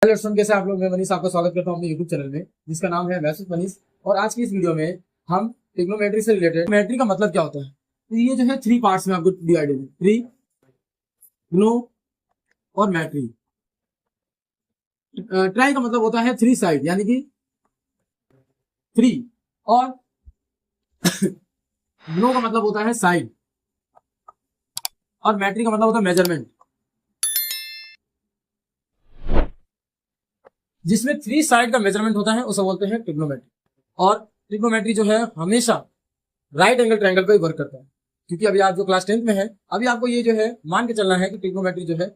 Hello दोस्तों, कैसे आप लोग। मैं मनीष आपका स्वागत करता हूं अपने यूट्यूब चैनल में जिसका नाम है मैथ्स विद मनीष। और आज की इस वीडियो में हम ट्रिग्नोमेट्री से रिलेटेड, ट्रिग्नोमेट्री का मतलब क्या होता है, तो ये जो है 3 पार्ट्स में आपको डिवाइडेड है। ट्रिग्नो और मैट्री। ट्राई का मतलब होता है 3 साइड, यानी कि 3, और ग्नो का मतलब होता है साइड, और मैट्री का मतलब होता है मेजरमेंट। जिसमें 3 साइड का मेजरमेंट होता है उसे बोलते हैं ट्रिग्नोमेट्री। और ट्रिग्नोमेट्री जो है हमेशा राइट एंगल ट्रायंगल पे वर्क करता है, क्योंकि अभी आप जो क्लास 10th में है, अभी आपको ये जो है मान के चलना है कि ट्रिग्नोमेट्री जो है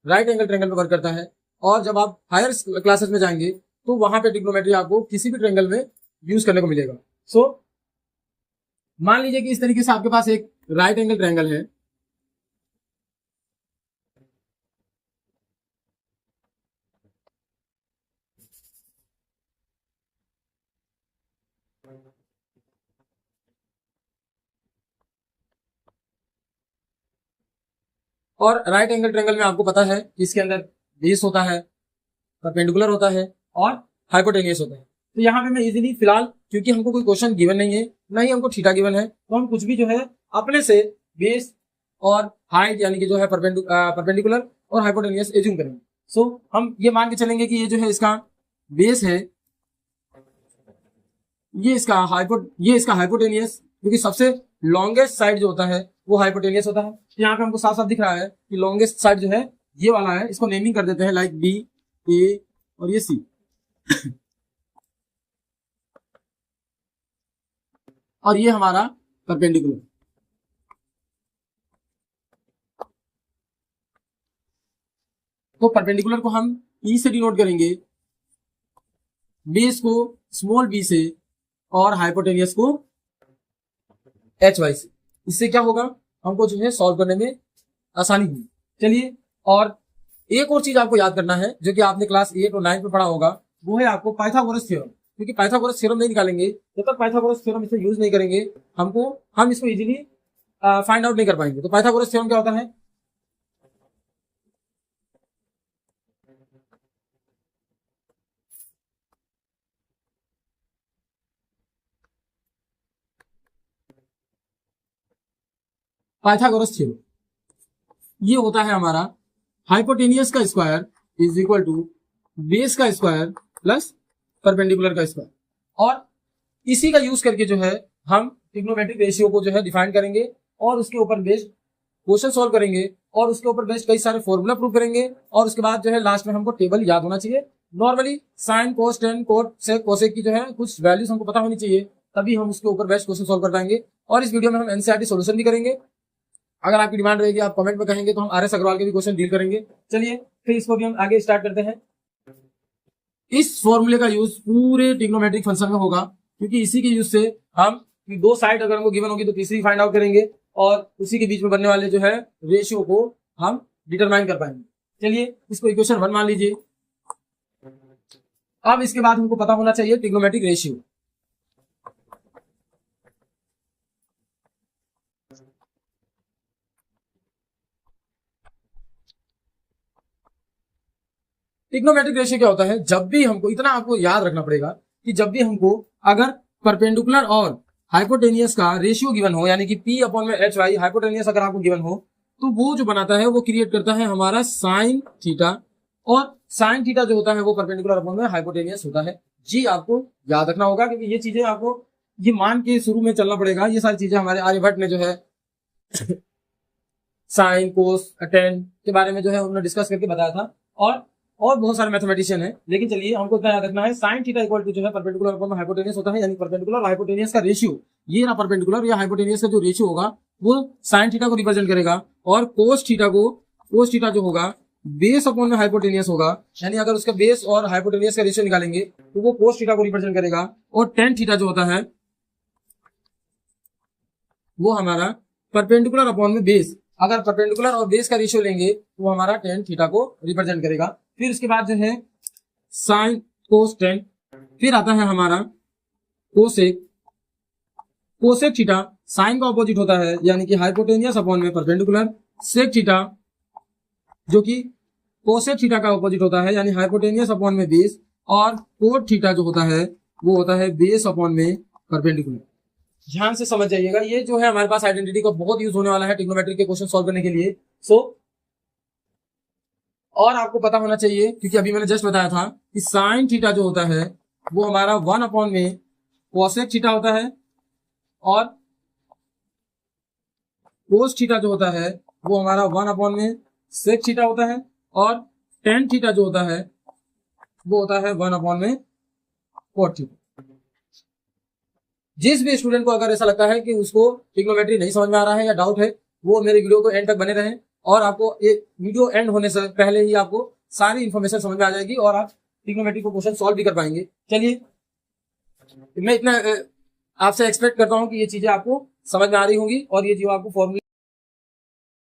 राइट एंगल ट्रायंगल पे वर्क करता है। और जब आप हायर क्लासेस में जाएंगे तो वहां पे ट्रिग्नोमेट्री आपको किसी भी ट्रायंगल में यूज करने को मिलेगा। सो मान लीजिए कि इस तरीके से आपके पास एक राइट एंगल ट्रायंगल है, और राइट एंगल ट्रायंगल में आपको पता है कि इसके अंदर बेस होता है, परपेंडिकुलर होता है और हाइपोटेनियस होता है। तो यहाँ पे मैं इजीली फिलहाल, क्योंकि हमको कोई क्वेश्चन गिवन नहीं है, ना ही हमको थीटा गिवन है, तो हम कुछ भी जो है अपने से बेस और हाइट यानी कि जो है परपेंडिकुलर और हाइपोटेनियस एज्यूम करेंगे। सो हम ये मान के चलेंगे कि ये जो है इसका बेस है, ये इसका हाइपोटेनियस, क्योंकि सबसे लॉन्गेस्ट साइड जो होता है वो हाइपोटेनियस होता है। तो यहाँ पे हमको साफ साफ दिख रहा है कि लॉन्गेस्ट साइड जो है ये वाला है, इसको नेमिंग कर देते हैं लाइक बी, ए और ये सी। और ये हमारा परपेंडिकुलर। तो परपेंडिकुलर को हम ई से डिनोट करेंगे, बेस को स्मॉल बी से, और हाइपोटेनियस को एच वाई से। इससे क्या होगा, हमको जो है सॉल्व करने में आसानी होगी। चलिए, और एक और चीज आपको याद करना है जो कि आपने क्लास 8 और 9 में पढ़ा होगा, वो है आपको पाइथागोरस थ्योरम। क्योंकि पाइथागोरस थ्योरम नहीं निकालेंगे, जब तक पाइथागोरस थ्योरम इसे यूज नहीं करेंगे हम इसको इजीली फाइंड आउट नहीं कर पाएंगे। तो पाइथागोरस थ्योरम क्या होता है, पाइथागोरस थ्योरम ये होता है हमारा हाइपोटेनियस का square is equal to base का स्क्वायर प्लस परपेंडिकुलर का स्क्वायर। और इसी का यूज करके जो है हम ट्रिग्नोमेट्रिक रेशियो को जो है डिफाइन करेंगे, और उसके ऊपर बेस्ड क्वेश्चन सॉल्व करेंगे, और उसके ऊपर बेस्ड कई सारे फॉर्मूला प्रूव करेंगे। और उसके बाद जो है लास्ट में हमको टेबल याद होना चाहिए। नॉर्मली साइन, कोस, टेन, कोट, सेक, कोसेक की जो है कुछ वैल्यूज हमको पता होनी चाहिए, तभी हम उसके ऊपर बेस्ट क्वेश्चन सॉल्व कर पाएंगे। और इस वीडियो में हम एनसीईआरटी सॉल्यूशन भी करेंगे। अगर आपकी डिमांड रहेगी, आप कमेंट में कहेंगे, तो हम आर एस अग्रवाल के भी क्वेश्चन डील करेंगे। चलिए फिर इसको भी हम आगे स्टार्ट करते हैं। इस फॉर्मूले का यूज पूरे ट्रिग्नोमेट्रिक फंक्शन में होगा, क्योंकि इसी के यूज से हम दो साइड अगर हमको गिवन होगी तो तीसरी फाइंड आउट करेंगे, और उसी के बीच में बनने वाले जो है रेशियो को हम डिटरमाइन कर पाएंगे। चलिए इसको इक्वेशन 1 मान लीजिए। अब इसके बाद हमको पता होना चाहिए ट्रिग्नोमेट्रिक रेशियो। ट्रिग्नोमेट्रिक रेशियो क्या होता है, जब भी हमको, इतना आपको याद रखना पड़ेगा कि जब भी हमको अगर परपेंडिकुलर और हाइपोटेनियस का रेशियो गिवन हो, यानी कि P अपॉन में एच वाई, हाइपोटेनियस अगर आपको गिवन हो, तो वो जो बनाता है वो क्रिएट करता है हमारा साइन थीटा। और साइन थीटा जो होता है वो परपेंडिकुलर अपॉन में हाइपोटेनियस होता है। जी आपको याद रखना होगा, क्योंकि ये चीजें आपको ये मान के शुरू में चलना पड़ेगा। ये सारी चीजें हमारे आर्यभट्ट ने जो है साइन, कोस, टेन के बारे में जो है उन्होंने डिस्कस करके बताया था, और बहुत सारे मैथमेटिशियन है। लेकिन चलिए हमको इतना याद रखना है, साइन थीटा इक्वल टू जो है परपेंडिकुलर अपॉन हाइपोटेनियस होता है, यानी परपेंडिकुलर और हाइपोटेनियस का रेशियो, ये ना परपेंडिकुलर या हाइपोटेनियस का जो रेशियो होगा वो साइन थीटा को रिप्रेजेंट करेगा, और कोस थीटा जो होगा बेस अपॉन में हाइपोटेनियस होगा, यानी अगर उसका बेस और हाइपोटेनियस का रेशियो निकालेंगे तो वो कोस थीटा को रिप्रेजेंट करेगा। और टेन थीटा जो होता है वो हमारा परपेंडिकुलर अपॉन में बेस, अगर परपेंडिकुलर और बेस का रेशियो लेंगे तो वो हमारा टेन थीटा को रिप्रेजेंट करेगा। फिर उसके बाद जो है साइन कोस टेन, फिर आता है हमारा कोसेक थीटा, साइन का ऑपोजिट होता है, यानी कि हाइपोटेनियस अपॉन में परपेंडिकुलर, सेक थीटा जो कि कोसेक थीटा का ऑपोजिट होता है यानी हाइपोटेनियस अपॉन में बेस, और कोट थीटा जो होता है वो होता है बेस अपॉन में परपेंडिकुलर। ध्यान से समझ जाइएगा, ये जो है हमारे पास आइडेंटिटी का बहुत यूज होने वाला है ट्रिग्नोमेट्री के क्वेश्चन सॉल्व करने के लिए। और आपको पता होना चाहिए, क्योंकि अभी मैंने जस्ट बताया था कि साइन थीटा जो होता है वो हमारा 1 अपॉन में कोसेक थीटा होता है, और कोस थीटा जो होता है वो हमारा 1 अपॉन में सेक थीटा होता है, और टेन थीटा जो होता है वो होता है 1 अपॉन में कोट थीटा। जिस भी स्टूडेंट को अगर ऐसा लगता है कि उसको ट्रिग्नोमेट्री नहीं समझ में आ रहा है या डाउट है, वो मेरे वीडियो को एंड तक बने रहें, और आपको ये वीडियो एंड होने से पहले ही आपको सारी इंफॉर्मेशन समझ में आ जाएगी और आप ट्रिग्नोमेट्री को क्वेश्चन सॉल्व भी कर पाएंगे। चलिए, मैं इतना आपसे एक्सपेक्ट करता हूं कि ये चीजें आपको समझ में आ रही होंगी और ये जो आपको फॉर्मूला